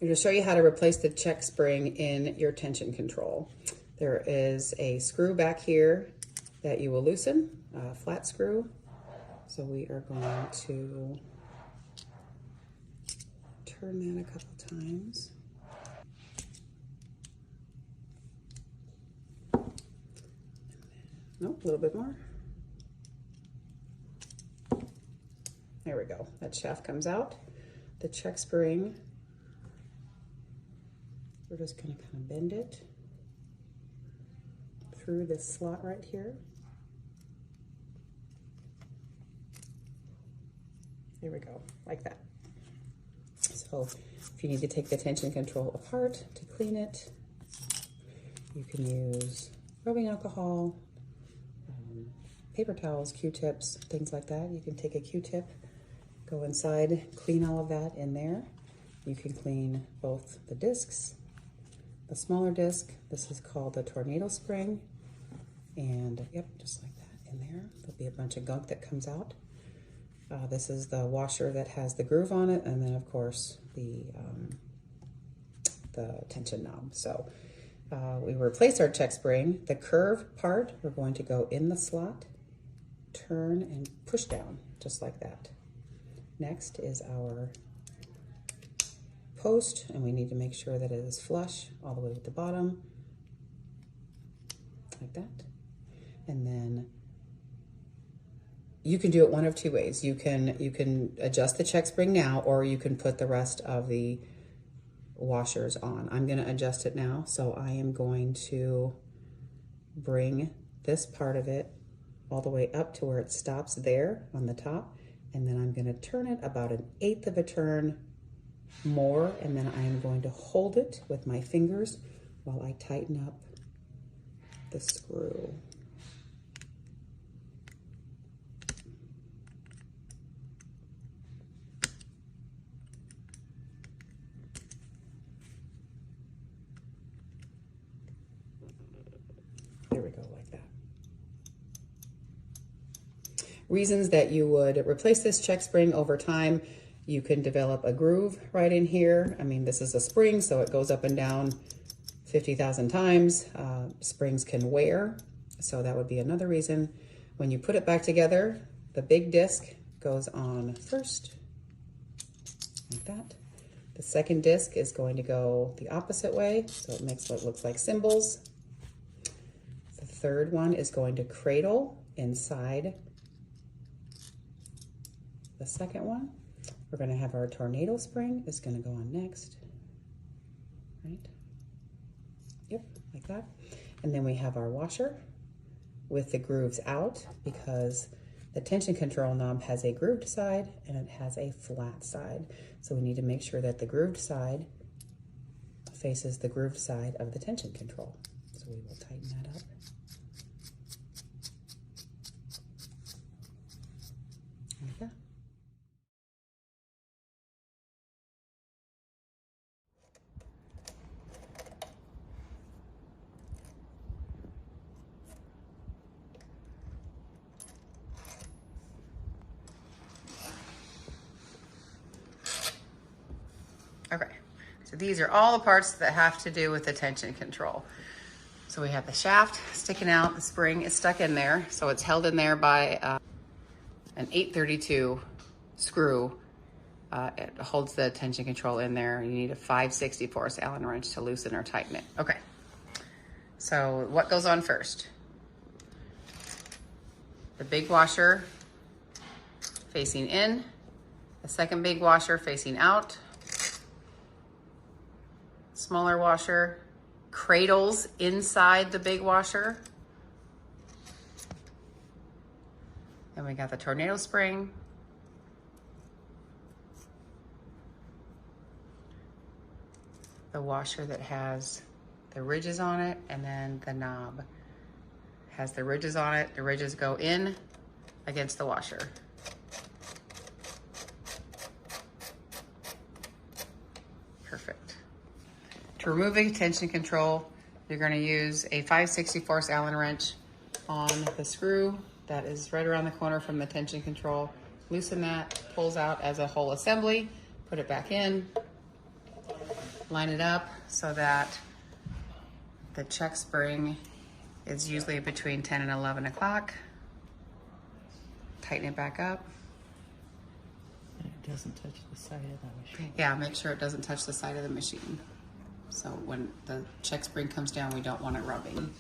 I'm going to show you how to replace the check spring in your tension control. There is a screw back here that you will loosen, a flat screw. So we are going to turn that a couple times. Nope, a little bit more. There we go. That shaft comes out. The check spring, we're just going to kind of bend it through this slot right here. There we go, like that. So if you need to take the tension control apart to clean it, you can use rubbing alcohol, paper towels, Q-tips, things like that. You can take a Q-tip, go inside, clean all of that in there. You can clean both the discs, the smaller disc. This is called the tornado spring. And yep, just like that in there. There'll be a bunch of gunk that comes out. This is the washer that has the groove on it, and then of course the tension knob. So we replace our check spring. The curve part, we're going to go in the slot, turn and push down, just like that. Next is our post, and we need to make sure that it is flush all the way with the bottom, like that. And then you can do it one of two ways. You can adjust the check spring now, or you can put the rest of the washers on. I'm going to adjust it now, so I am going to bring this part of it all the way up to where it stops there on the top, and then I'm going to turn it about 1/8 of a turn more, and then I am going to hold it with my fingers while I tighten up the screw. There we go, like that. Reasons that you would replace this check spring over time: you can develop a groove right in here. I mean, this is a spring, so it goes up and down 50,000 times. Springs can wear, so that would be another reason. When you put it back together, the big disc goes on first, like that. The second disc is going to go the opposite way, so it makes what looks like cymbals. The third one is going to cradle inside the second one. We're going to have our tornado spring is going to go on next, right? Yep, like that. And then we have our washer with the grooves out, because the tension control knob has a grooved side and it has a flat side. So we need to make sure that the grooved side faces the grooved side of the tension control. So we will tighten that up. Like that. Okay, so these are all the parts that have to do with the tension control. So we have the shaft sticking out, the spring is stuck in there, so it's held in there by an 832 screw. It holds the tension control in there. You need a 5/64 Allen wrench to loosen or tighten it. Okay, so what goes on first? The big washer facing in, the second big washer facing out, smaller washer cradles inside the big washer. Then we got the tornado spring. The washer that has the ridges on it, and then the knob has the ridges on it. The ridges go in against the washer. Perfect. To remove the tension control, you're going to use a 5/64 Allen wrench on the screw that is right around the corner from the tension control. Loosen that, pulls out as a whole assembly, put it back in. line it up so that the check spring is usually between 10 and 11 o'clock. Tighten it back up. And it doesn't touch the side of the machine. Yeah, make sure it doesn't touch the side of the machine. So when the check spring comes down, we don't want it rubbing.